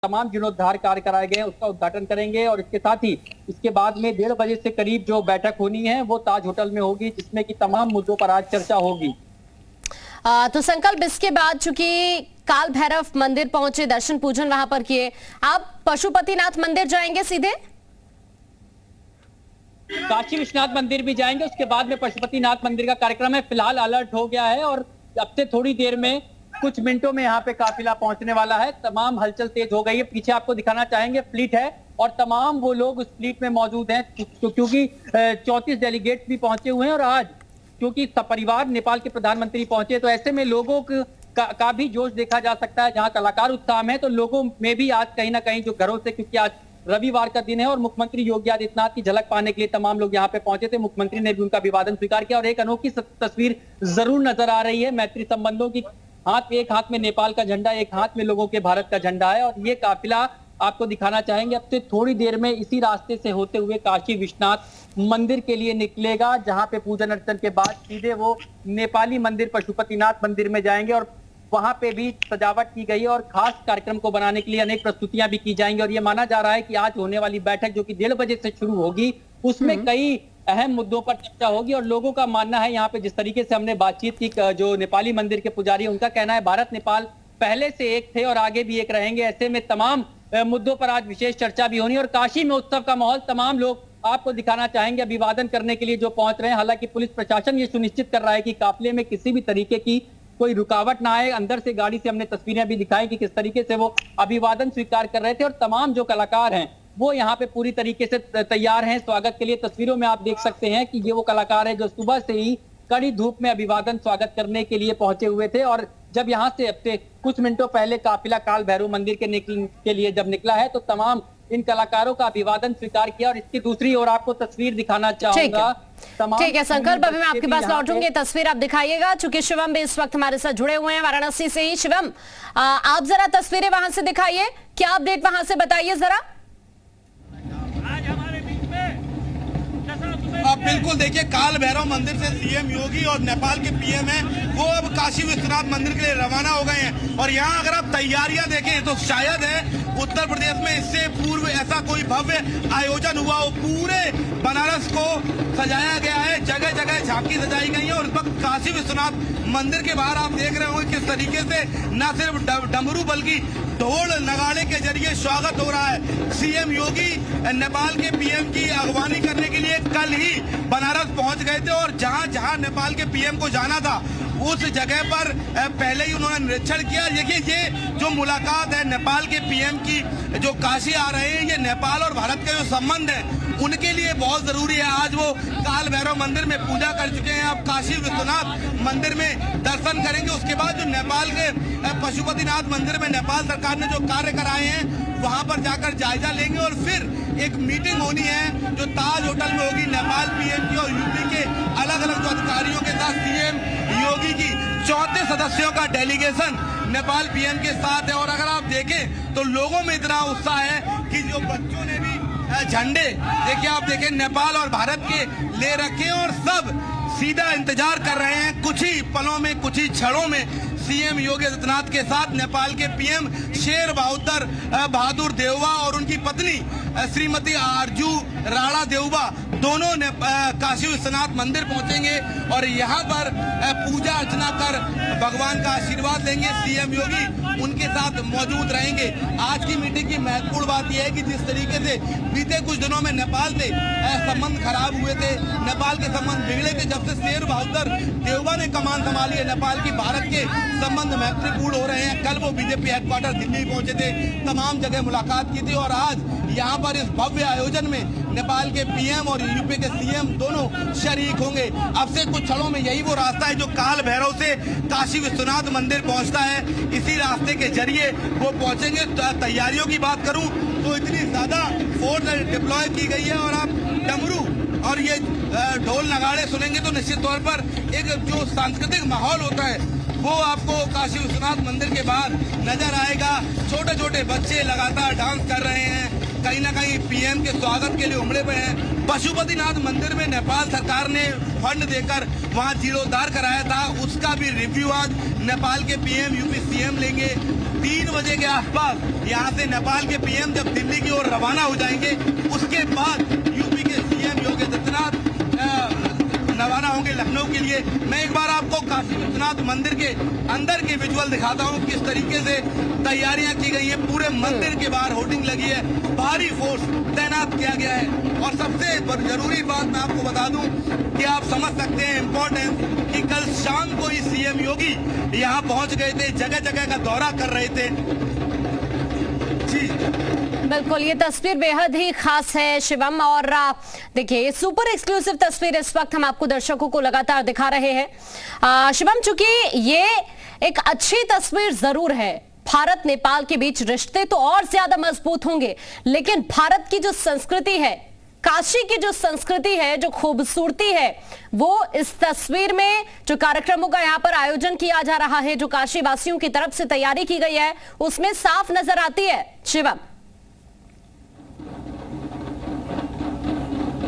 तमाम जीर्णोद्धार कार्य कराए गए हैं उसका उद्घाटन करेंगे और इसके साथ ही इसके बाद में 1:30 बजे से करीब जो बैठक होनी है वो ताज होटल में होगी, जिसमें कि तमाम मुद्दों पर आज चर्चा होगी। तो संकल्प इसके बाद चूंकि काल भैरव मंदिर पहुंचे, दर्शन पूजन वहां पर किए, आप पशुपतिनाथ मंदिर जाएंगे सीधे? काशी विश्वनाथ मंदिर भी जाएंगे, उसके बाद में पशुपतिनाथ मंदिर का कार्यक्रम है। फिलहाल अलर्ट हो गया है और अब से थोड़ी देर में कुछ मिनटों में यहाँ पे काफिला पहुंचने वाला है। तमाम हलचल तेज हो गई है। पीछे आपको दिखाना चाहेंगे फ्लीट है और तमाम वो लोग उस फ्लीट में मौजूद हैं क्योंकि 34 डेलीगेट्स भी पहुंचे हुए हैं और आज क्योंकि सपरिवार नेपाल के प्रधानमंत्री पहुंचे तो ऐसे में लोगों का भी जोश देखा जा सकता है। जहां कलाकार उत्साह में तो लोगों में भी आज कहीं ना कहीं जो घरों से, क्योंकि आज रविवार का दिन है और मुख्यमंत्री योगी आदित्यनाथ की झलक पाने के लिए तमाम लोग यहाँ पे पहुंचे थे। मुख्यमंत्री ने भी उनका अभिवादन स्वीकार किया और एक अनोखी तस्वीर जरूर नजर आ रही है। मैत्री संबंधों की एक हाथ में नेपाल का झंडा, एक हाथ में लोगों के भारत का झंडा है और ये काफिला आपको दिखाना चाहेंगे अब से थोड़ी देर में इसी रास्ते से होते हुए काशी विश्वनाथ मंदिर के लिए निकलेगा, जहां पे पूजन अर्चन के बाद सीधे वो नेपाली मंदिर पशुपतिनाथ मंदिर में जाएंगे और वहां पे भी सजावट की गई है और खास कार्यक्रम को बनाने के लिए अनेक प्रस्तुतियां भी की जाएंगी। और ये माना जा रहा है कि आज होने वाली बैठक जो कि 1:30 बजे से शुरू होगी उसमें कई अहम मुद्दों पर चर्चा होगी और लोगों का मानना है, यहाँ पे जिस तरीके से हमने बातचीत की, जो नेपाली मंदिर के पुजारी उनका कहना है भारत नेपाल पहले से एक थे और आगे भी एक रहेंगे। ऐसे में तमाम मुद्दों पर आज विशेष चर्चा भी होनी और काशी में उत्सव का माहौल तमाम लोग आपको दिखाना चाहेंगे अभिवादन करने के लिए जो पहुंच रहे हैं। हालांकि पुलिस प्रशासन ये सुनिश्चित कर रहा है कि काफिले में किसी भी तरीके की कोई रुकावट ना आए। अंदर से गाड़ी से हमने तस्वीरें भी दिखाई कि किस तरीके से वो अभिवादन स्वीकार कर रहे थे और तमाम जो कलाकार हैं वो यहाँ पे पूरी तरीके से तैयार हैं स्वागत के लिए। तस्वीरों में आप देख सकते हैं कि ये वो कलाकार है जो सुबह से ही कड़ी धूप में अभिवादन स्वागत करने के लिए पहुंचे हुए थे और जब यहाँ से अब से कुछ मिनटों पहले काफिला काल भैरव मंदिर के लिए जब निकला है तो तमाम इन कलाकारों का अभिवादन स्वीकार किया। और इसकी दूसरी ओर आपको तस्वीर दिखाना चाहूंगा। ठीक है संकल्प, अभी मैं आपके पास लौटूंगी, तस्वीर आप दिखाइएगा। चूंकि शिवम भी इस वक्त हमारे साथ जुड़े हुए हैं वाराणसी से ही। शिवम, आप जरा तस्वीरें वहां से दिखाइए, क्या अपडेट वहां से बताइए जरा। बिल्कुल, देखिए काल भैरव मंदिर से सीएम योगी और नेपाल के पीएम हैं वो अब काशी विश्वनाथ मंदिर के लिए रवाना हो गए हैं और यहाँ अगर आप तैयारियां देखें तो शायद है उत्तर प्रदेश में इससे पूर्व ऐसा कोई भव्य आयोजन हुआ हो। पूरे बनारस को सजाया गया है, जगह जगह झांकी सजाई गई है और इस वक्त काशी विश्वनाथ मंदिर के बाहर आप देख रहे होंगे किस तरीके से न सिर्फ डमरू बल्कि ढोल नगाड़े के जरिए स्वागत हो रहा है। सीएम योगी नेपाल के पीएम की अगवानी करने के लिए कल ही बनारस पहुंच गए थे और जहां जहां नेपाल के पीएम को जाना था उस जगह पर पहले ही उन्होंने निरीक्षण किया। देखिए ये जो मुलाकात है नेपाल के पीएम की जो काशी आ रहे हैं, ये नेपाल और भारत के जो संबंध है उनके लिए बहुत जरूरी है। आज वो काल भैरव मंदिर में पूजा कर चुके हैं, अब काशी विश्वनाथ मंदिर में दर्शन करेंगे। उसके बाद जो नेपाल के पशुपतिनाथ मंदिर में नेपाल सरकार ने जो कार्य कराए हैं वहां पर जाकर जायजा लेंगे और फिर एक मीटिंग होनी है जो ताज होटल में होगी नेपाल पीएम की और यूपी के अलग अलग जो अधिकारियों के साथ सीएम योगी की 34 सदस्यों का डेलीगेशन नेपाल पीएम के साथ है। और अगर आप देखें तो लोगों में इतना उत्साह है कि जो बच्चों ने भी झंडे देखिए, आप देखें नेपाल और भारत के ले रखे हैं और सब सीधा इंतजार कर रहे हैं। कुछ ही पलों में, कुछ ही क्षणों में सीएम योगी आदित्यनाथ के साथ नेपाल के पीएम शेर बहादुर देउबा और उनकी पत्नी श्रीमती आरजू राणा देउबा दोनों ने काशी विश्वनाथ मंदिर पहुंचेंगे और यहाँ पर पूजा अर्चना कर भगवान का आशीर्वाद लेंगे। सीएम योगी उनके साथ मौजूद रहेंगे। आज की मीटिंग की महत्वपूर्ण बात यह है कि जिस तरीके से बीते कुछ दिनों में नेपाल से संबंध खराब हुए थे, नेपाल के संबंध बिगड़े थे, जब से शेर बहादुर देउबा ने कमान संभाली है नेपाल की भारत के संबंध महत्वपूर्ण हो रहे हैं। कल वो बीजेपी हेडक्वार्टर दिल्ली पहुंचे थे, तमाम जगह मुलाकात की थी और आज यहाँ पर इस भव्य आयोजन में नेपाल के पीएम और यूपी के सीएम दोनों शरीक होंगे। अब से कुछ क्षणों में यही वो रास्ता है जो काल भैरव से काशी विश्वनाथ मंदिर पहुंचता है, इसी रास्ते के जरिए वो पहुंचेंगे। तैयारियों की बात करूं तो इतनी ज्यादा फोर्स डिप्लॉय की गई है और आप डमरू और ये ढोल नगाड़े सुनेंगे तो निश्चित तौर पर एक जो सांस्कृतिक माहौल होता है वो आपको काशी विश्वनाथ मंदिर के बाहर नजर आएगा। छोटे छोटे बच्चे लगातार डांस कर रहे हैं, कहीं ना कहीं पीएम के स्वागत के लिए उमड़े हुए हैं। पशुपतिनाथ मंदिर में नेपाल सरकार ने फंड देकर वहां जीर्णोद्धार कराया था, उसका भी रिव्यू आज नेपाल के पीएम यूपी सीएम लेंगे। 3 बजे के आसपास यहाँ से नेपाल के पीएम जब दिल्ली की ओर रवाना हो जाएंगे, उसके बाद यूपी के सीएम योगी आदित्यनाथ रवाना होंगे लखनऊ के लिए। मैं एक बार आपको काशी विश्वनाथ मंदिर के अंदर के विजुअल दिखाता हूँ, किस तरीके से तैयारियां की गई है। पूरे मंदिर के बाहर होर्डिंग लगी है, भारी फोर्स तैनात किया गया है। और सबसे जरूरी बात मैं आपको बता दूं कि आप समझ सकते हैं इम्पोर्टेंस कि कल शाम को ही सीएम योगी यहाँ पहुंच गए थे, जगह जगह का दौरा कर रहे थे। जी बिल्कुल, ये तस्वीर बेहद ही खास है शिवम। और देखिए, सुपर एक्सक्लूसिव तस्वीर इस वक्त हम आपको दर्शकों को लगातार दिखा रहे हैं। शिवम, चूंकि ये एक अच्छी तस्वीर जरूर है, भारत नेपाल के बीच रिश्ते तो और ज्यादा मजबूत होंगे, लेकिन भारत की जो संस्कृति है, काशी की जो संस्कृति है, जो खूबसूरती है, वो इस तस्वीर में जो कार्यक्रमों का यहाँ पर आयोजन किया जा रहा है, जो काशी वासियों की तरफ से तैयारी की गई है, उसमें साफ नजर आती है। शिवम,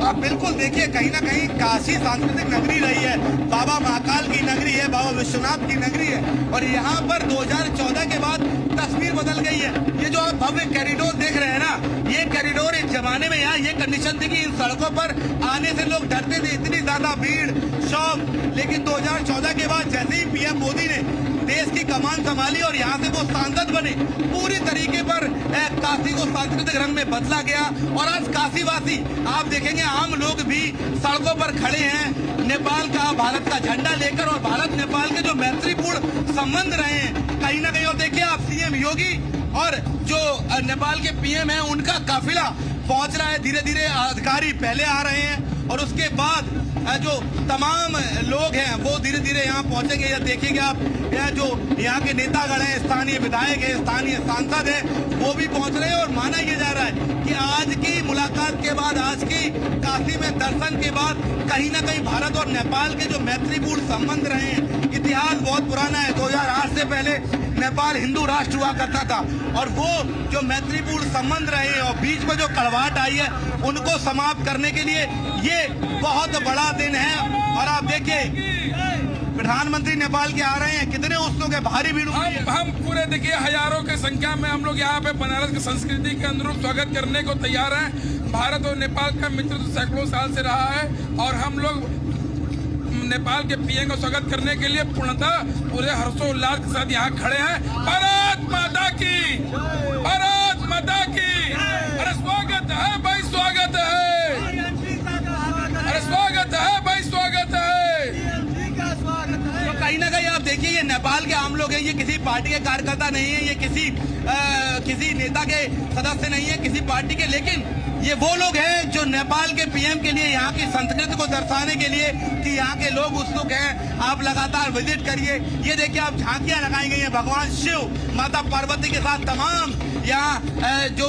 आप बिल्कुल देखिए, कहीं ना कहीं काशी सांस्कृतिक नगरी रही है, बाबा महाकाल की नगरी है, बाबा विश्वनाथ की नगरी है। और यहाँ पर 2014 के बाद तस्वीर बदल गई है। ये जो आप भव्य कॉरिडोर देख रहे हैं ना, ये कॉरिडोर एक जमाने में यहाँ ये कंडीशन थी कि इन सड़कों पर आने से लोग डरते थे, इतनी ज्यादा भीड़ शौक। लेकिन 2014 के बाद जैसे ही पीएम मोदी ने देश की कमान संभाली और यहाँ से वो सांसद बने, पूरी तरीके पर काशी को सांस्कृतिक रंग में बदला गया। और आज काशीवासी आप देखेंगे, आम लोग भी सड़कों पर खड़े हैं नेपाल का, भारत का झंडा लेकर, और भारत नेपाल के जो मैत्रीपूर्ण संबंध रहे हैं कहीं ना कहीं। और देखिए आप सीएम योगी और जो नेपाल के पीएम हैं, उनका काफिला पहुंच रहा है। धीरे धीरे अधिकारी पहले आ रहे हैं और उसके बाद जो तमाम लोग हैं वो धीरे धीरे यहाँ पहुंचेंगे। या देखिएगा आप, यह जो यहाँ के नेतागण हैं, स्थानीय विधायक हैं, स्थानीय सांसद हैं, वो भी पहुंच रहे हैं। और माना यह जा रहा है कि आज की मुलाकात के बाद, आज की काशी में दर्शन के बाद, कहीं ना कहीं भारत और नेपाल के जो मैत्रीपूर्ण संबंध रहे हैं, इतिहास बहुत पुराना है। 2008 से पहले नेपाल हिंदू राष्ट्र हुआ करता था, और वो जो मैत्रीपूर्ण संबंध रहे हैं और बीच में जो कड़वाहट आई है, उनको समाप्त करने के लिए ये बहुत बड़ा दिन है। और आप देखिए, प्रधानमंत्री नेपाल के आ रहे हैं, कितने उत्सुक के भारी भीड़ हुई है। हम पूरे देखिए हजारों की संख्या में हम लोग यहाँ पे बनारस की संस्कृति के अनुरूप स्वागत करने को तैयार हैं। भारत और नेपाल का मित्रत्व सैकड़ों साल से रहा है, और हम लोग नेपाल के पीएम का स्वागत करने के लिए पूर्णतः पूरे हर्षोल्लास के साथ यहाँ खड़े हैं। भारत माता की, भारत माता की। अरे स्वागत है भाई, स्वागत है, अरे स्वागत है भाई, स्वागत है। तो कहीं ना कहीं आप देखिए, ये नेपाल के आम लोग हैं, ये किसी पार्टी के कार्यकर्ता नहीं है, ये किसी नेता के सदस्य नहीं है, किसी पार्टी के, लेकिन ये वो लोग हैं जो नेपाल के पीएम के लिए, यहाँ की संस्कृति को दर्शाने के लिए कि यहाँ के लोग उत्सुक हैं। आप लगातार विजिट करिए, ये देखिए आप झांकियां लगाई गई हैं, भगवान शिव, माता पार्वती के साथ तमाम यहाँ जो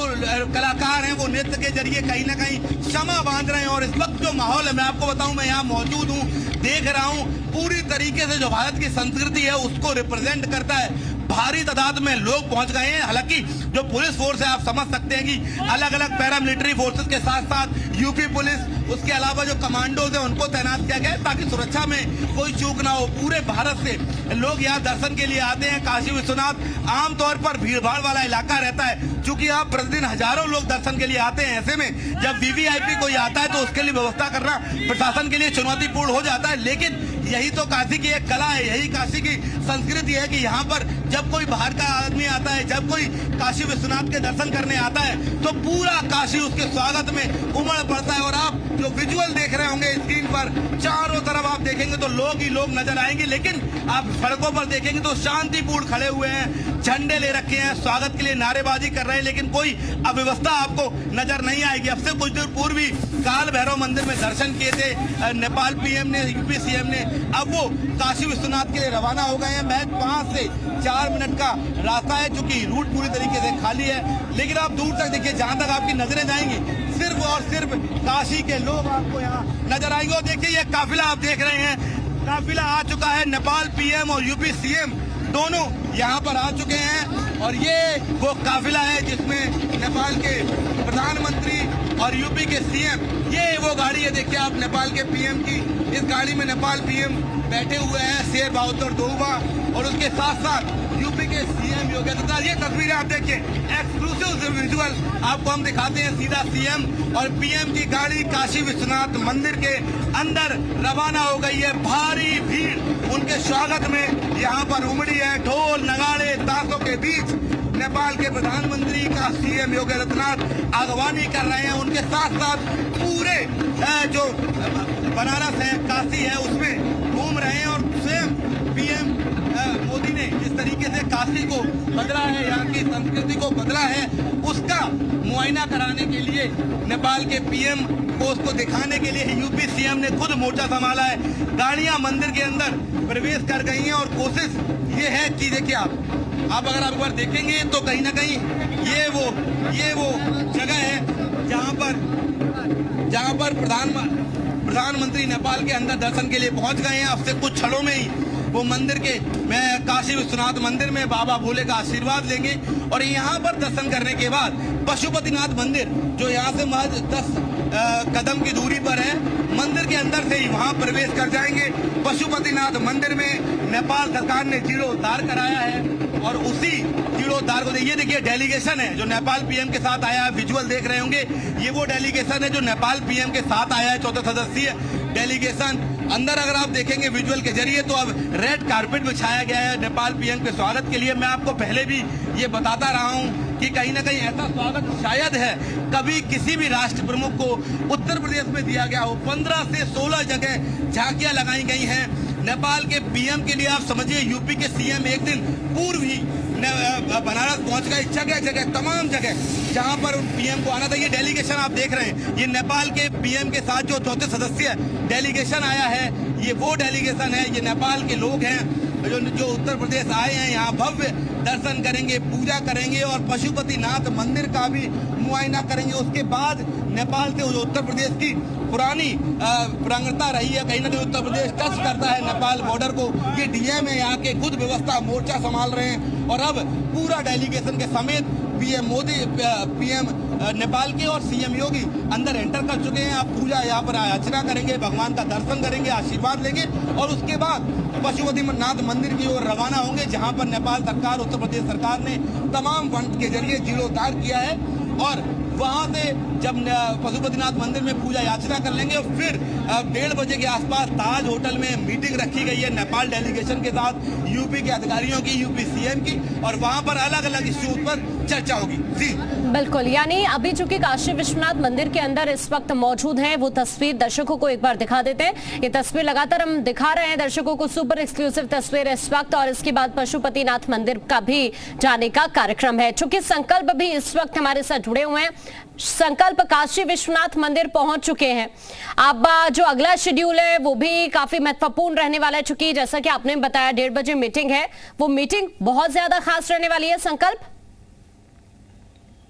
कलाकार हैं वो नृत्य के जरिए कहीं ना कहीं क्षमा बांध रहे हैं। और इस वक्त जो माहौल है, मैं आपको बताऊं, मैं यहाँ मौजूद हूँ, देख रहा हूँ, पूरी तरीके से जो भारत की संस्कृति है उसको रिप्रेजेंट करता है। भारी तादाद में लोग पहुंच गए हैं। हालांकि जो पुलिस फोर्स है, आप समझ सकते हैं कि अलग अलग पैरामिलिट्री फोर्सेस के साथ साथ यूपी पुलिस, उसके अलावा जो कमांडोज है उनको तैनात किया गया है ताकि सुरक्षा में कोई चूक ना हो। पूरे भारत से लोग यहाँ दर्शन के लिए आते हैं। काशी विश्वनाथ आमतौर पर भीड़भाड़ वाला इलाका रहता है, चूंकि यहाँ प्रतिदिन हजारों लोग दर्शन के लिए आते हैं। ऐसे में जब वीवीआईपी कोई आता है तो उसके लिए व्यवस्था करना प्रशासन के लिए चुनौतीपूर्ण हो जाता है। लेकिन यही तो काशी की एक कला है, यही काशी की संस्कृति है कि यहाँ पर जब कोई बाहर का आदमी आता है, जब कोई काशी विश्वनाथ के दर्शन करने आता है, तो पूरा काशी उसके स्वागत में उमड़ पड़ता है। और आप जो विजुअल देख रहे होंगे स्क्रीन पर, चारों तरफ आप देखेंगे तो लोग ही लोग नजर आएंगे। लेकिन आप सड़कों पर देखेंगे तो शांतिपूर्ण खड़े हुए हैं, झंडे ले रखे हैं, स्वागत के लिए नारेबाजी कर रहे हैं, लेकिन कोई अव्यवस्था आपको नजर नहीं आएगी। अब से कुछ देर पूर्व भी काल भैरव मंदिर में दर्शन किए थे नेपाल पीएम ने, यूपी सीएम ने। अब वो काशी विश्वनाथ के लिए रवाना हो गए हैं। महज 5 से 4 मिनट का रास्ता है, चूंकि रूट पूरी तरीके से खाली है। लेकिन आप दूर तक देखिए, जहां तक आपकी नजरें जाएंगी, सिर्फ और सिर्फ काशी के लोग आपको यहाँ नजर आएंगे। और देखिए ये काफिला आप देख रहे हैं, काफिला आ चुका है। नेपाल पीएम और यूपी सीएम दोनों यहाँ पर आ चुके हैं। और ये वो काफिला है जिसमें नेपाल के प्रधानमंत्री और यूपी के सीएम, ये वो गाड़ी है, देखिए आप नेपाल के पीएम की। इस गाड़ी में नेपाल पीएम बैठे हुए हैं, शेर बहादुर देउवा, और उसके साथ साथ यूपी के सीएम योगी आदित्यनाथ। ये तस्वीरें आप देखिए, एक्सक्लूसिव विजुअल आपको हम दिखाते हैं। सीधा सीएम और पीएम की गाड़ी काशी विश्वनाथ मंदिर के अंदर रवाना हो गई है। भारी भीड़ उनके स्वागत में यहाँ पर उमड़ी है। ढोल नगाड़े ताशों के बीच नेपाल के प्रधानमंत्री का सीएम योगी आदित्यनाथ अगवानी कर रहे हैं। उनके साथ साथ पूरे जो बनारस है, काशी है, उसमें घूम रहे हैं। और स्वयं पीएम मोदी ने जिस तरीके से काशी को बदला है, यहाँ की संस्कृति को बदला है, उसका मुआयना कराने के लिए नेपाल के पीएम को उसको दिखाने के लिए यूपी सीएम ने खुद मोर्चा संभाला है। गाड़ियां मंदिर के अंदर प्रवेश कर गई हैं और कोशिश ये है कि देखिए आप अगर आप एक बार देखेंगे तो कहीं ना कहीं ये वो जगह है जहां पर प्रधानमंत्री नेपाल के अंदर दर्शन के लिए पहुंच गए हैं। अब से कुछ क्षणों में ही वो मंदिर के काशी विश्वनाथ मंदिर में बाबा भोले का आशीर्वाद लेंगे और यहाँ पर दर्शन करने के बाद पशुपतिनाथ मंदिर जो यहाँ से महज 10 कदम की दूरी पर है, मंदिर के अंदर से ही वहाँ प्रवेश कर जाएंगे। पशुपतिनाथ मंदिर में नेपाल सरकार ने जीर्णोद्धार कराया है और उसी जीर्णोद्धार को ये देखिए डेलीगेशन है जो नेपाल पीएम के साथ आया है। विजुअल देख रहे होंगे, ये वो डेलीगेशन है जो नेपाल पीएम के साथ आया है, 14 सदस्यीय डेलीगेशन। अंदर अगर आप देखेंगे विजुअल के जरिए तो अब रेड कारपेट बिछाया गया है नेपाल पीएम के स्वागत के लिए। मैं आपको पहले भी ये बताता रहा हूँ कि कहीं ना कहीं ऐसा स्वागत शायद है कभी किसी भी राष्ट्र प्रमुख को उत्तर प्रदेश में दिया गया हो। 15 से 16 जगह झांकियां लगाई गई हैं नेपाल के पीएम के लिए। आप समझिए यूपी के सीएम एक दिन पूर्व ही बनारस पहुंच गए। जगह जगह तमाम जगह जहां पर पीएम को आना था। ये डेलीगेशन आप देख रहे हैं, ये नेपाल के पीएम के साथ जो 34 सदस्यीय डेलीगेशन आया है, ये वो डेलीगेशन है। ये नेपाल के लोग हैं जो उत्तर प्रदेश आए हैं, यहाँ भव्य दर्शन करेंगे, पूजा करेंगे और पशुपतिनाथ मंदिर का भी मुआयना करेंगे। उसके बाद नेपाल से उत्तर प्रदेश की पुरानी प्रांगणता रही है, कहीं ना कहीं उत्तर प्रदेश टच करता है नेपाल बॉर्डर को। ये डीएम है यहाँ के, खुद व्यवस्था मोर्चा संभाल रहे हैं और अब पूरा डेलीगेशन के समेत पीएम मोदी, पीएम नेपाल के और सीएम योगी अंदर एंटर कर चुके हैं। आप पूजा यहाँ पर अर्चना करेंगे, भगवान का दर्शन करेंगे, आशीर्वाद लेंगे और उसके बाद पशुपतिनाथ मंदिर की ओर रवाना होंगे, जहाँ पर नेपाल सरकार, उत्तर प्रदेश सरकार ने तमाम फंड के जरिए जीर्णोद्धार किया है। और वहां से जब पशुपतिनाथ मंदिर में पूजा याचना कर लेंगे और फिर 1:30 बजे के आसपास ताज होटल में मीटिंग रखी गई है नेपाल डेलीगेशन के साथ, यूपी के अधिकारियों की, यूपी सीएम की, और वहां पर अलग अलग इश्यूज पर चर्चा होगी। जी बिल्कुल, यानी अभी चूंकि काशी विश्वनाथ मंदिर के अंदर इस वक्त मौजूद हैं, वो तस्वीर दर्शकों को एक बार दिखा देते हैं। ये तस्वीर लगातार हम दिखा रहे हैं दर्शकों को, सुपर एक्सक्लूसिव तस्वीर इस वक्त, और इसके बाद पशुपतिनाथ मंदिर का भी जाने का कार्यक्रम है। चूंकि संकल्प भी इस वक्त हमारे साथ जुड़े हुए हैं, संकल्प काशी विश्वनाथ मंदिर पहुंच चुके हैं। अब जो अगला शेड्यूल है वो भी काफी महत्वपूर्ण रहने वाला है, चूंकि जैसा कि आपने बताया 1:30 बजे मीटिंग है, वो मीटिंग बहुत ज्यादा खास रहने वाली है। संकल्प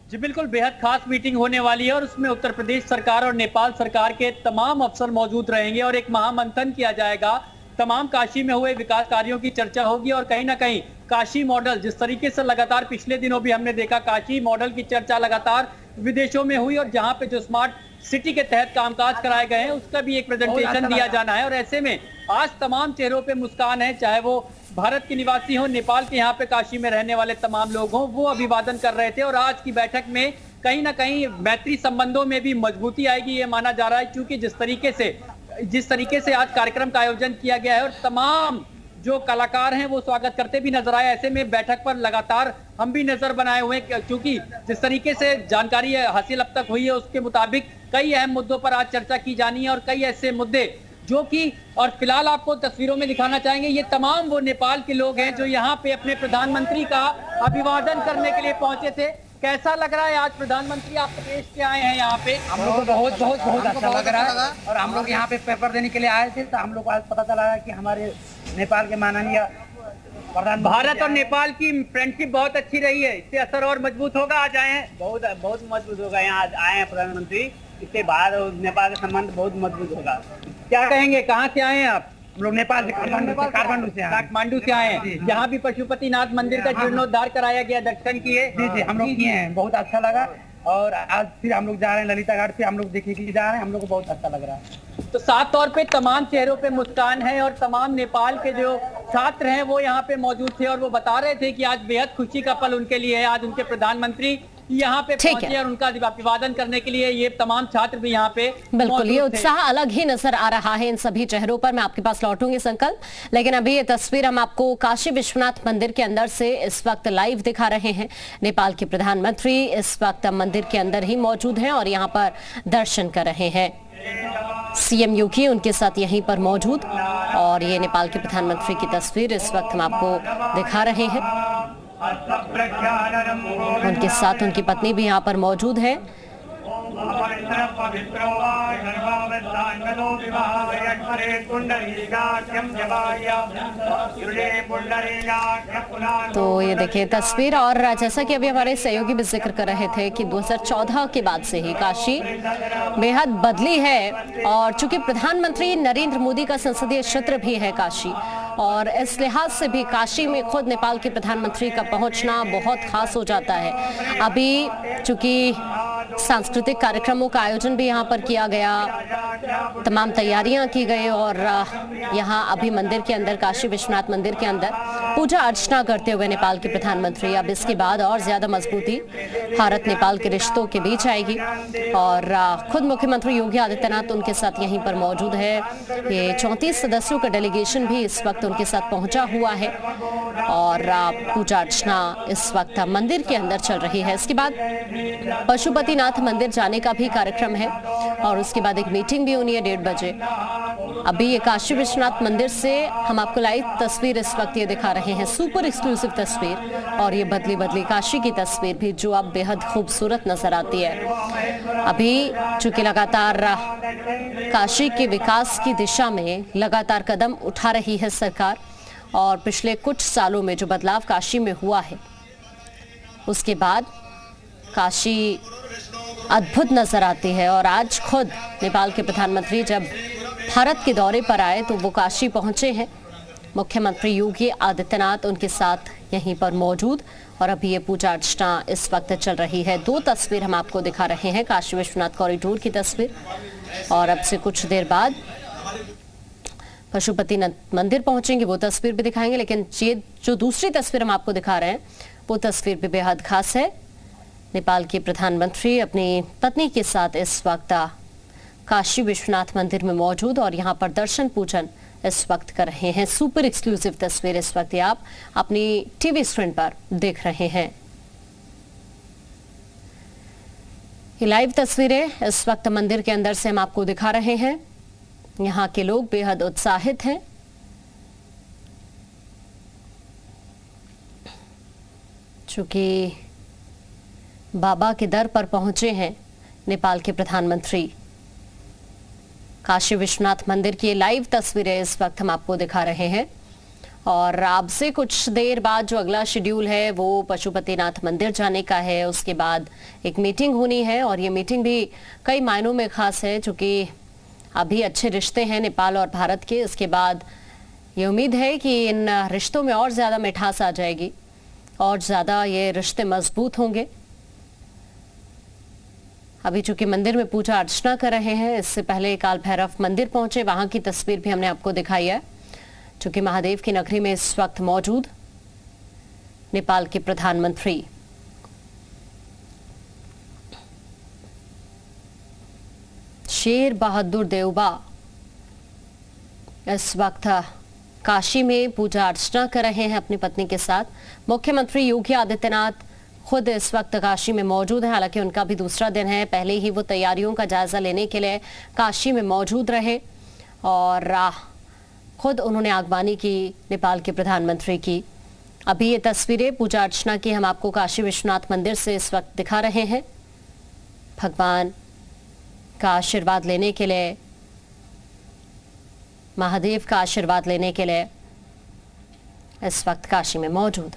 जी बिल्कुल, बेहद खास मीटिंग होने वाली है और उसमें उत्तर प्रदेश सरकार और नेपाल सरकार के तमाम अफसर मौजूद रहेंगे और एक महामंथन किया जाएगा। तमाम काशी में हुए विकास कार्यों की चर्चा होगी और कहीं ना कहीं काशी मॉडल, जिस तरीके से लगातार पिछले दिनों भी हमने देखा, काशी मॉडल की चर्चा लगातार विदेशों में हुई और जहां पे जो स्मार्ट सिटी के तहत कामकाज कराए गए हैं उसका भी एक प्रेजेंटेशन दिया जाना है। और ऐसे में आज तमाम चेहरों पे मुस्कान है, चाहे वो भारत के निवासी हो, नेपाल के यहाँ पे काशी में रहने वाले तमाम लोग हों, वो अभिवादन कर रहे थे। और आज की बैठक में कहीं ना कहीं मैत्री संबंधों में भी मजबूती आएगी, ये माना जा रहा है, क्योंकि जिस तरीके से आज कार्यक्रम का आयोजन किया गया है और तमाम जो कलाकार हैं वो स्वागत करते भी नजर आए। ऐसे में बैठक पर लगातार हम भी नजर बनाए हुए हैं, क्योंकि जिस तरीके से जानकारी हासिल अब तक हुई है उसके मुताबिक कई अहम मुद्दों पर आज चर्चा की जानी है और कई ऐसे मुद्दे जो कि, और फिलहाल आपको तस्वीरों में दिखाना चाहेंगे, ये तमाम वो नेपाल के लोग हैं जो यहाँ पे अपने प्रधानमंत्री का अभिवादन करने के लिए पहुंचे थे। कैसा लग रहा है आज प्रधानमंत्री आप प्रदेश के आए हैं यहाँ पे? हम लोग को बहुत बहुत बहुत अच्छा लग रहा है और हम लोग यहाँ पे पेपर देने के लिए आए थे, तो हम लोग को आज पता चला है कि हमारे नेपाल के माननीय प्रधानमंत्री, भारत और नेपाल की फ्रेंडशिप बहुत अच्छी रही है, इससे असर और मजबूत होगा। आज आए हैं, बहुत मजबूत होगा। यहाँ आए हैं प्रधानमंत्री, इससे भारत और नेपाल का संबंध बहुत मजबूत होगा। क्या कहेंगे, कहाँ से आए हैं आप? हम लोग नेपाल से, काठमांडू से आए हैं। यहाँ भी पशुपतिनाथ मंदिर का जीर्णोद्धार कराया गया, दर्शन किए? जी हम लोग किए हैं, बहुत अच्छा लगा। और आज फिर हम लोग जा रहे हैं ललिता घाट पे, हम लोग देखने के लिए जा रहे हैं, हम लोग को बहुत अच्छा लग रहा है। तो साफ तौर पे तमाम चेहरों पे मुस्कान है और तमाम नेपाल के जो छात्र हैं वो यहाँ पे मौजूद थे और वो बता रहे थे कि आज बेहद खुशी का पल उनके लिए है। आज उनके प्रधानमंत्री यहाँ पे पहुंचे और उनका अभिवादन करने के लिए ये तमाम छात्र भी यहाँ पे बिल्कुल, ये उत्साह अलग ही नजर आ रहा है इन सभी चेहरों पर। मैं आपके पास लौटूंगी संकल्प, लेकिन अभी ये तस्वीर हम आपको काशी विश्वनाथ मंदिर के अंदर से इस वक्त लाइव दिखा रहे हैं। नेपाल के प्रधानमंत्री इस वक्त मंदिर के अंदर ही मौजूद हैं और यहाँ पर दर्शन कर रहे हैं। सीएम योगी उनके साथ यहीं पर मौजूद, और ये नेपाल के प्रधानमंत्री की तस्वीर इस वक्त हम आपको दिखा रहे हैं। उनके साथ उनकी पत्नी भी यहाँ पर मौजूद है। तो ये देखिए तस्वीर, और जैसा कि अभी हमारे सहयोगी भी जिक्र कर रहे थे कि 2014 के बाद से ही काशी बेहद बदली है, और चूंकि प्रधानमंत्री नरेंद्र मोदी का संसदीय क्षेत्र भी है काशी, और इस लिहाज से भी काशी में खुद नेपाल के प्रधानमंत्री का पहुंचना बहुत खास हो जाता है। अभी चूंकि सांस्कृतिक कार्यक्रमों का आयोजन भी यहाँ पर किया गया, तमाम तैयारियां की गई, और यहाँ अभी मंदिर के अंदर, काशी विश्वनाथ मंदिर के अंदर पूजा अर्चना करते हुए नेपाल के प्रधानमंत्री अब इसके बाद और ज्यादा मजबूती भारत नेपाल के रिश्तों के बीच आएगी। और खुद मुख्यमंत्री योगी आदित्यनाथ उनके साथ यहीं पर मौजूद है। ये 34 सदस्यों का डेलीगेशन भी इस वक्त उनके साथ पहुंचा हुआ है, और पूजा अर्चना इस वक्त मंदिर के अंदर चल रही है। इसके बाद पशुपतिनाथ मंदिर जाने का भी कार्यक्रम है, और उसके बाद एक मीटिंग भी होनी है 1:30 बजे। अभी ये काशी विश्वनाथ मंदिर से हम आपको लाइव तस्वीर इस वक्त ये दिखा रहे हैं, सुपर एक्सक्लूसिव तस्वीर, और ये बदली बदली काशी की तस्वीर भी जो अब बेहद खूबसूरत नजर आती है। अभी चूंकि लगातार काशी के विकास की दिशा में लगातार कदम उठा रही है सरकार, और पिछले कुछ सालों में जो बदलाव काशी में हुआ है उसके बाद काशी अद्भुत नजर आती है। और आज खुद नेपाल के प्रधानमंत्री जब भारत के दौरे पर आए तो वो काशी पहुंचे हैं। मुख्यमंत्री योगी आदित्यनाथ उनके साथ यहीं पर मौजूद, और अभी ये पूजा अर्चना इस वक्त चल रही है। 2 तस्वीर हम आपको दिखा रहे हैं, काशी विश्वनाथ कॉरिडोर की तस्वीर, और अब से कुछ देर बाद पशुपतिनाथ मंदिर पहुंचेंगे, वो तस्वीर भी दिखाएंगे। लेकिन ये जो दूसरी तस्वीर हम आपको दिखा रहे हैं वो तस्वीर भी बेहद खास है। नेपाल के प्रधानमंत्री अपनी पत्नी के साथ इस वक्त काशी विश्वनाथ मंदिर में मौजूद, और यहाँ पर दर्शन पूजन इस वक्त कर रहे हैं। सुपर एक्सक्लूसिव तस्वीर इस वक्त आप अपनी टीवी स्क्रीन पर देख रहे हैं। ये लाइव तस्वीरें इस वक्त मंदिर के अंदर से हम आपको दिखा रहे हैं। यहाँ के लोग बेहद उत्साहित हैं। चूंकि बाबा के दर पर पहुंचे हैं नेपाल के प्रधानमंत्री। काशी विश्वनाथ मंदिर की लाइव तस्वीरें इस वक्त हम आपको दिखा रहे हैं, और अब से कुछ देर बाद जो अगला शेड्यूल है वो पशुपतिनाथ मंदिर जाने का है। उसके बाद एक मीटिंग होनी है, और ये मीटिंग भी कई मायनों में खास है चूंकि अभी अच्छे रिश्ते हैं नेपाल और भारत के। इसके बाद ये उम्मीद है कि इन रिश्तों में और ज्यादा मिठास आ जाएगी, और ज्यादा ये रिश्ते मजबूत होंगे। अभी चूंकि मंदिर में पूजा अर्चना कर रहे हैं, इससे पहले काल भैरव मंदिर पहुंचे, वहां की तस्वीर भी हमने आपको दिखाई है। चूंकि महादेव की नगरी में इस वक्त मौजूद नेपाल के प्रधानमंत्री। शेर बहादुर देउबा इस वक्त काशी में पूजा अर्चना कर रहे हैं अपनी पत्नी के साथ। मुख्यमंत्री योगी आदित्यनाथ खुद इस वक्त काशी में मौजूद है, हालांकि उनका भी दूसरा दिन है। पहले ही वो तैयारियों का जायजा लेने के लिए काशी में मौजूद रहे, और खुद उन्होंने आगवानी की नेपाल के प्रधानमंत्री की। अभी ये तस्वीरें पूजा अर्चना की हम आपको काशी विश्वनाथ मंदिर से इस वक्त दिखा रहे हैं। भगवान का आशीर्वाद लेने के लिए, महादेव का आशीर्वाद लेने के लिए इस वक्त काशी में मौजूद।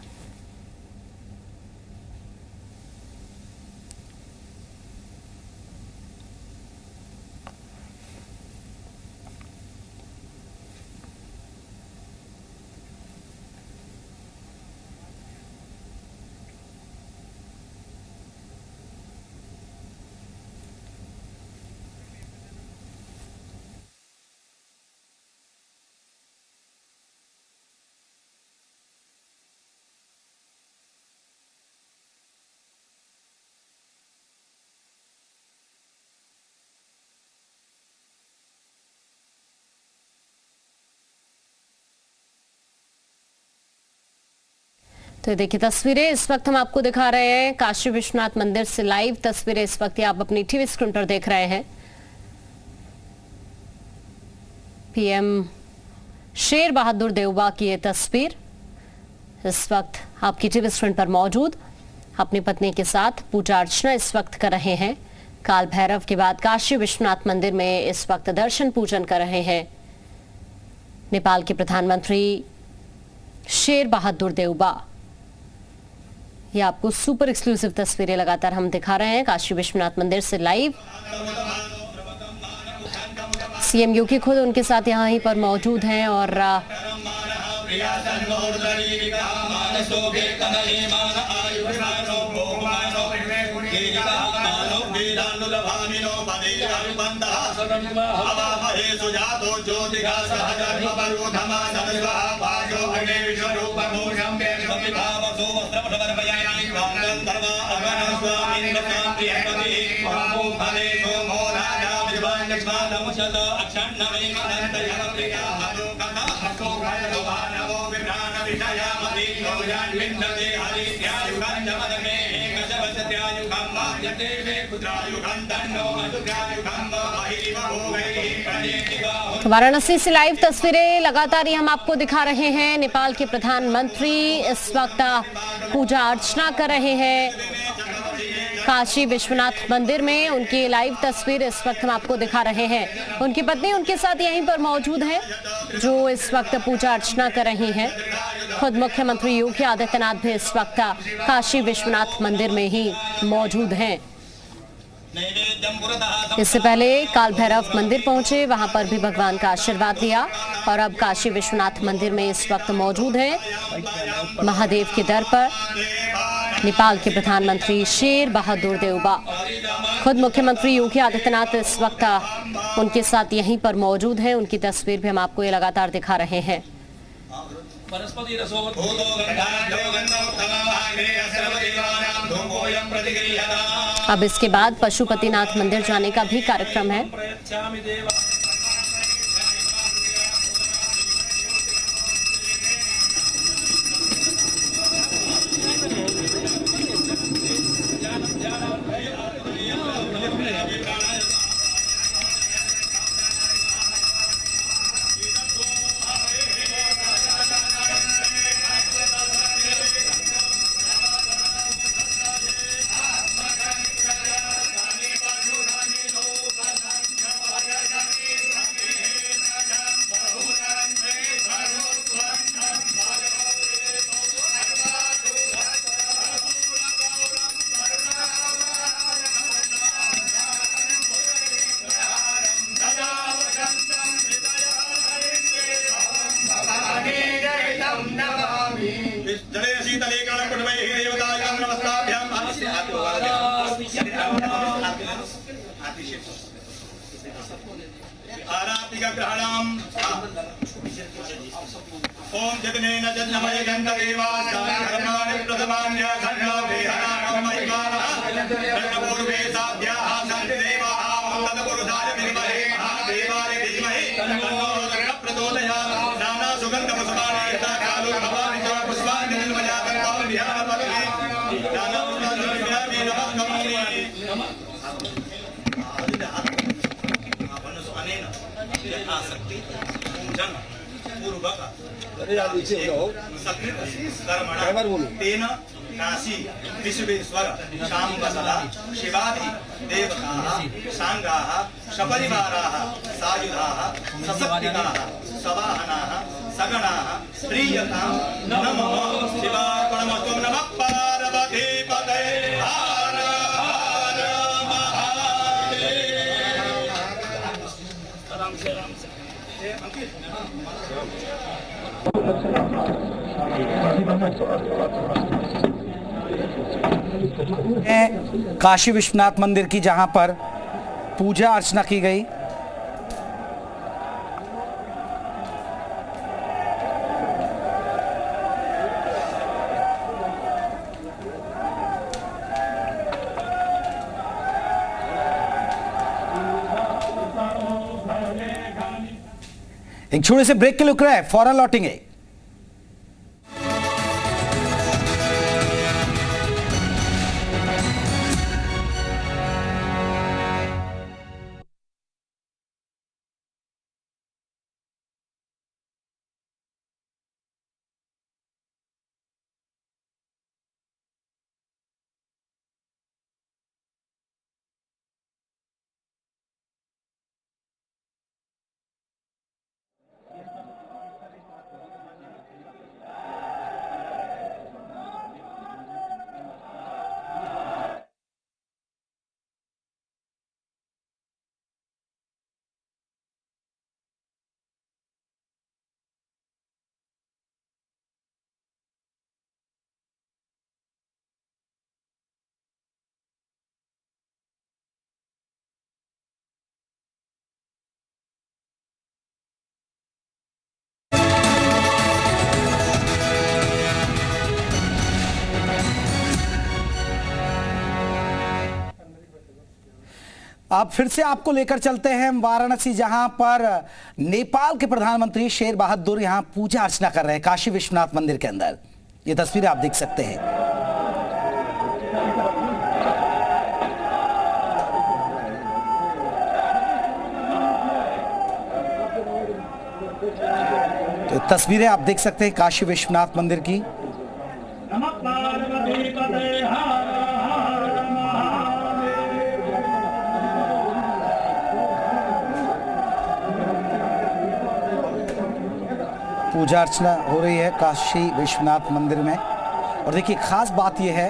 तो देखिए तस्वीरें इस वक्त हम आपको दिखा रहे हैं काशी विश्वनाथ मंदिर से लाइव तस्वीरें इस वक्त आप अपनी टीवी स्क्रीन पर देख रहे हैं। पीएम शेर बहादुर देवबा की ये तस्वीर इस वक्त आपकी टीवी स्क्रीन पर मौजूद, अपनी पत्नी के साथ पूजा अर्चना इस वक्त कर रहे हैं। काल भैरव के बाद काशी विश्वनाथ मंदिर में इस वक्त दर्शन पूजन कर रहे हैं नेपाल के प्रधानमंत्री शेर बहादुर देवबा। ये आपको सुपर एक्सक्लूसिव तस्वीरें लगातार हम दिखा रहे हैं काशी विश्वनाथ मंदिर से लाइव। सीएम योगी खुद उनके साथ यहाँ ही पर मौजूद हैं और वाराणसी से लाइव तस्वीरें लगातार हम आपको दिखा रहे हैं। नेपाल के प्रधानमंत्री इस वक्त पूजा अर्चना कर रहे हैं काशी विश्वनाथ मंदिर में। उनकी लाइव तस्वीर इस वक्त हम आपको दिखा रहे हैं। उनकी पत्नी उनके साथ यहीं पर मौजूद है जो इस वक्त पूजा अर्चना कर रही हैं। खुद मुख्यमंत्री योगी आदित्यनाथ भी इस वक्त काशी विश्वनाथ मंदिर में ही मौजूद हैं। इससे पहले काल भैरव मंदिर पहुंचे, वहां पर भी भगवान का आशीर्वाद लिया और अब काशी विश्वनाथ मंदिर में इस वक्त मौजूद हैं महादेव के दर पर नेपाल के प्रधानमंत्री शेर बहादुर देवबा। खुद मुख्यमंत्री योगी आदित्यनाथ इस वक्त उनके साथ यहीं पर मौजूद हैं। उनकी तस्वीर भी हम आपको ये लगातार दिखा रहे हैं। अब इसके बाद पशुपतिनाथ मंदिर जाने का भी कार्यक्रम है। ओम जगनेन जन्मय गंधदेवाय कर्माणि प्रथमान्य खण्डो विहरा पूर्वे साध्याः सन्देवाः तत्पुरुषाय विद्महे महादेवाय धीमहि तन्नो रुद्रः प्रचोदयात्। नाना सुगंध पुष्पाणि कालो भवानि च पुष्पाणि निर्मयातं विहारपति नाना सुगन्धि नमः आसक्ति पूजन पूर्वक तेन काशी विश्वेश्वर शाम्बसदा शिवादि देवताः सांगाः सपरिवाराः सायुधाः सशक्तिकाः सवाहनाः सगणाः प्रीयतां नमो शिवार्पणमस्तु। नमः पार्वती पतये हर हर महादेव। काशी विश्वनाथ मंदिर की जहां पर पूजा अर्चना की गई। एक छोटे से ब्रेक के लिए रुक रहा है, फौरन लौटेंगे। अब फिर से आपको लेकर चलते हैं वाराणसी, जहां पर नेपाल के प्रधानमंत्री शेर बहादुर यहां पूजा अर्चना कर रहे हैं काशी विश्वनाथ मंदिर के अंदर। ये तस्वीरें आप देख सकते हैं। तो तस्वीरें आप देख सकते हैं काशी विश्वनाथ मंदिर की। पूजा अर्चना हो रही है काशी विश्वनाथ मंदिर में। और देखिए खास बात यह है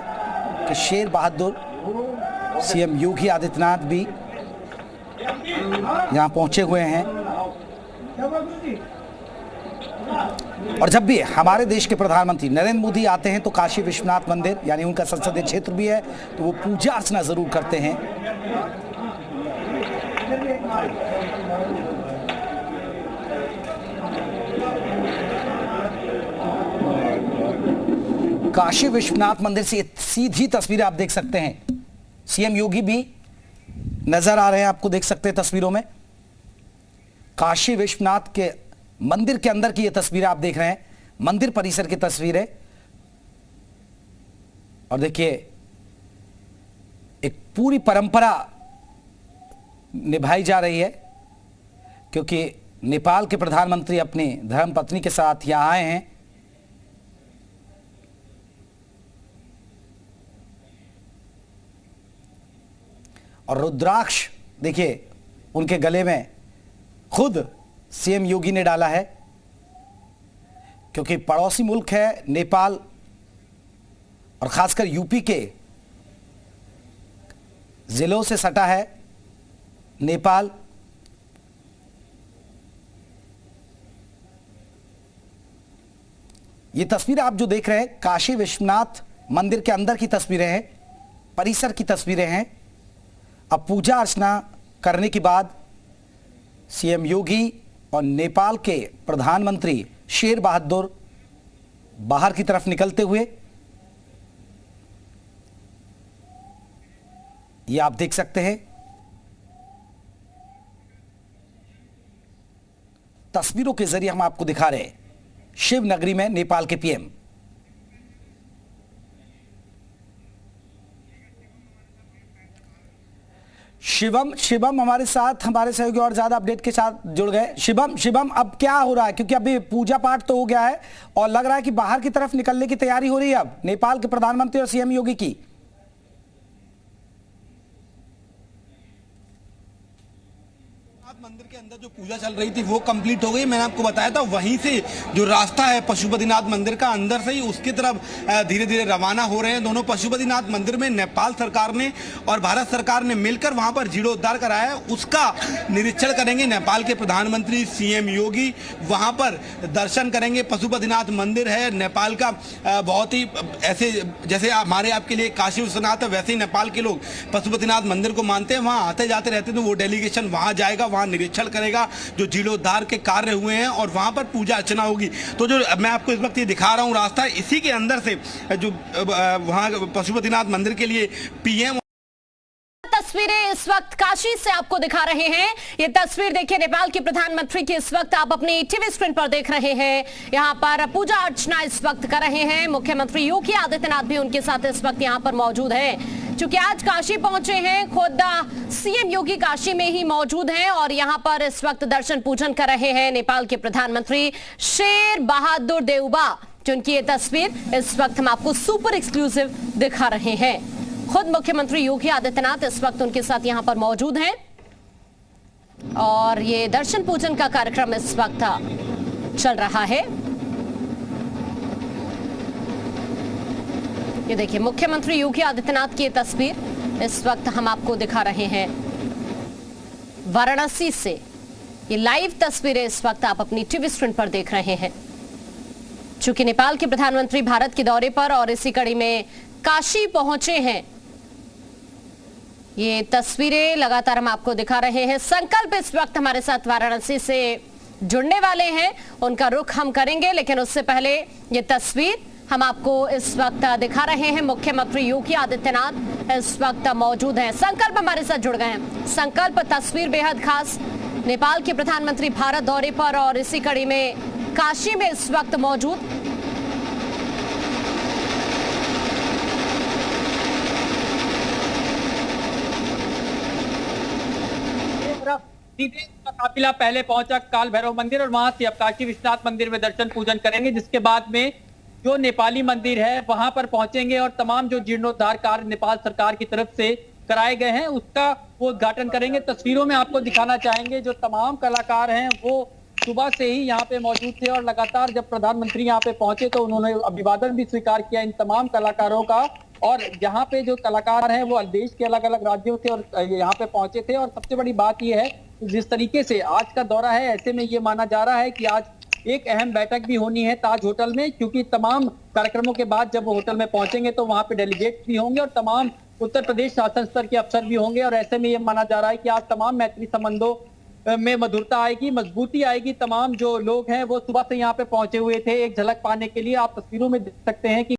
कि शेर बहादुर सीएम योगी आदित्यनाथ भी यहां पहुंचे हुए हैं। और जब भी हमारे देश के प्रधानमंत्री नरेंद्र मोदी आते हैं तो काशी विश्वनाथ मंदिर यानी उनका संसदीय क्षेत्र भी है, तो वो पूजा अर्चना जरूर करते हैं। काशी विश्वनाथ मंदिर से सीधी तस्वीरें आप देख सकते हैं। सीएम योगी भी नजर आ रहे हैं, आपको देख सकते हैं तस्वीरों में। काशी विश्वनाथ के मंदिर के अंदर की ये तस्वीरें आप देख रहे हैं, मंदिर परिसर की तस्वीरें। और देखिए एक पूरी परंपरा निभाई जा रही है, क्योंकि नेपाल के प्रधानमंत्री अपनी धर्मपत्नी के साथ यहां आए हैं। और रुद्राक्ष देखिए उनके गले में खुद सीएम योगी ने डाला है, क्योंकि पड़ोसी मुल्क है नेपाल और खासकर यूपी के जिलों से सटा है नेपाल। ये तस्वीर आप जो देख रहे हैं काशी विश्वनाथ मंदिर के अंदर की तस्वीरें हैं, परिसर की तस्वीरें हैं। अब पूजा अर्चना करने के बाद सीएम योगी और नेपाल के प्रधानमंत्री शेर बहादुर बाहर की तरफ निकलते हुए, ये आप देख सकते हैं। तस्वीरों के जरिए हम आपको दिखा रहे हैं शिव नगरी में नेपाल के पीएम। शिवम हमारे साथ, हमारे सहयोगी और ज्यादा अपडेट के साथ जुड़ गए। शिवम अब क्या हो रहा है, क्योंकि अभी पूजा पाठ तो हो गया है और लग रहा है कि बाहर की तरफ निकलने की तैयारी हो रही है अब नेपाल के प्रधानमंत्री और सीएम योगी की। मंदिर के अंदर जो पूजा चल रही थी वो कंप्लीट हो गई। मैंने आपको बताया था वहीं से जो रास्ता है पशुपतिनाथ मंदिर का अंदर से ही उसकी तरफ धीरे धीरे रवाना हो रहे हैं दोनों। पशुपतिनाथ मंदिर में नेपाल सरकार ने और भारत सरकार ने मिलकर वहां पर जीर्णोद्धार कराया है, उसका निरीक्षण करेंगे नेपाल के प्रधानमंत्री सीएम योगी। वहां पर दर्शन करेंगे। पशुपतिनाथ मंदिर है नेपाल का बहुत ही ऐसे जैसे हमारे आपके लिए काशी विश्वनाथ है, वैसे ही नेपाल के लोग पशुपतिनाथ मंदिर को मानते हैं। वहां आते जाते रहते हैं, तो वो डेलीगेशन वहां जाएगा, वहां निरीक्षण करेगा जो जीर्णोद्धार के कार्य हुए हैं और वहां पर पूजा अर्चना होगी। तो जो मैं आपको इस वक्त ये दिखा रहा हूं रास्ता, इसी के अंदर से जो वहां पशुपतिनाथ मंदिर के लिए पीएम तस्वीरें इस वक्त काशी से आपको दिखा रहे हैं। ये तस्वीर देखिए नेपाल के प्रधानमंत्री की इस वक्त आप अपनी टीवी स्क्रीन पर देख रहे हैं। यहां पर पूजा अर्चना इस वक्त कर रहे हैं। मुख्यमंत्री योगी आदित्यनाथ भी उनके साथ इस वक्त यहां पर मौजूद है। चूंकि आज काशी पहुंचे हैं, खुद सीएम योगी काशी में ही मौजूद हैं और यहां पर इस वक्त दर्शन पूजन कर रहे हैं नेपाल के प्रधानमंत्री शेर बहादुर देउबा, जिनकी ये तस्वीर इस वक्त हम आपको सुपर एक्सक्लूसिव दिखा रहे हैं। खुद मुख्यमंत्री योगी आदित्यनाथ इस वक्त उनके साथ यहां पर मौजूद हैं और ये दर्शन पूजन का कार्यक्रम इस वक्त चल रहा है। ये देखिए मुख्यमंत्री योगी आदित्यनाथ की तस्वीर इस वक्त हम आपको दिखा रहे हैं वाराणसी से। ये लाइव तस्वीरें इस वक्त आप अपनी टीवी स्क्रीन पर देख रहे हैं। चूंकि नेपाल के प्रधानमंत्री भारत के दौरे पर और इसी कड़ी में काशी पहुंचे हैं, ये तस्वीरें लगातार हम आपको दिखा रहे हैं। संकल्प इस वक्त हमारे साथ वाराणसी से जुड़ने वाले हैं, उनका रुख हम करेंगे, लेकिन उससे पहले ये तस्वीर हम आपको इस वक्त दिखा रहे हैं। मुख्यमंत्री योगी आदित्यनाथ इस वक्त मौजूद हैं। संकल्प हमारे साथ जुड़ गए हैं। संकल्प तस्वीर बेहद खास, नेपाल के प्रधानमंत्री भारत दौरे पर और इसी कड़ी में काशी में इस वक्त मौजूद। सीधे काफिला पहले पहुंचा काल भैरव मंदिर और वहां से अब काशी विश्वनाथ मंदिर में दर्शन पूजन करेंगे, जिसके बाद में जो नेपाली मंदिर है वहां पर पहुंचेंगे और तमाम जो जीर्णोद्धार कार्य नेपाल सरकार की तरफ से कराए गए हैं उसका वो उद्घाटन करेंगे। तस्वीरों में आपको दिखाना चाहेंगे जो तमाम कलाकार हैं वो सुबह से ही यहाँ पे मौजूद थे और लगातार जब प्रधानमंत्री यहाँ पे पहुंचे तो उन्होंने अभिवादन भी स्वीकार किया इन तमाम कलाकारों का। और यहाँ पे जो कलाकार हैं वो देश के अलग अलग राज्यों से और यहाँ पे पहुंचे थे। और सबसे बड़ी बात यह है जिस तरीके से आज का दौरा है, ऐसे में ये माना जा रहा है कि आज एक अहम बैठक भी होनी है ताज होटल में, क्योंकि तमाम कार्यक्रमों के बाद जब वो होटल में पहुंचेंगे तो वहां पे डेलीगेट भी होंगे और तमाम उत्तर प्रदेश शासन स्तर के अफसर भी होंगे। और ऐसे में ये माना जा रहा है कि आज तमाम मैत्री संबंधों में मधुरता आएगी, मजबूती आएगी। तमाम जो लोग हैं वो सुबह से यहाँ पे पहुंचे हुए थे एक झलक पाने के लिए। आप तस्वीरों में देख सकते हैं कि